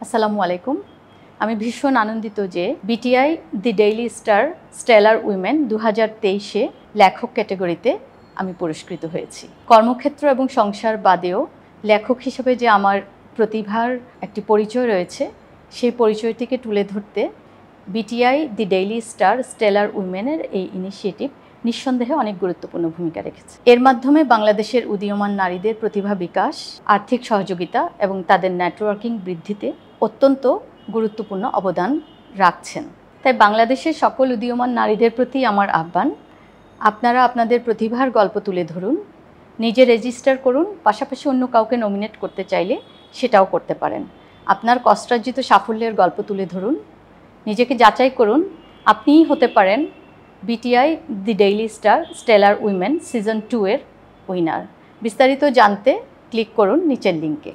আসসালামু আলাইকুম। আমি ভীষণ আনন্দিত যে BTI the Daily Star stellar women 2023-এ লেখক ক্যাটাগরিতে আমি পুরস্কৃত হয়েছি। কর্মক্ষেত্র এবং সংসার বাদেও লেখক হিসেবে যে আমার প্রতিভার একটি পরিচয় রয়েছে, সেই পরিচয়টিকে তুলে ধরতে BTI the Daily Star stellar উইমেনের এই ইনিশিয়েটিভ নিঃসন্দেহে অনেক গুরুত্বপূর্ণ ভূমিকা রেখেছে। এর মাধ্যমে বাংলাদেশের উদীয়মান নারীদের প্রতিভা বিকাশ, আর্থিক সহযোগিতা এবং তাদের নেটওয়ার্কিং বৃদ্ধিতে অত্যন্ত গুরুত্বপূর্ণ অবদান রাখছেন। তাই বাংলাদেশের সকল উদীয়মান নারীদের প্রতি আমার আহ্বান, আপনারা আপনাদের প্রতিভার গল্প তুলে ধরুন, নিজে রেজিস্টার করুন, পাশাপাশি অন্য কাউকে নমিনেট করতে চাইলে সেটাও করতে পারেন। আপনার কষ্টার্জিত সাফল্যের গল্প তুলে ধরুন, নিজেকে যাচাই করুন, আপনিই হতে পারেন BTI the Daily Star stellar women season 2 এর উইনার। বিস্তারিত জানতে ক্লিক করুন নিচের লিঙ্কে।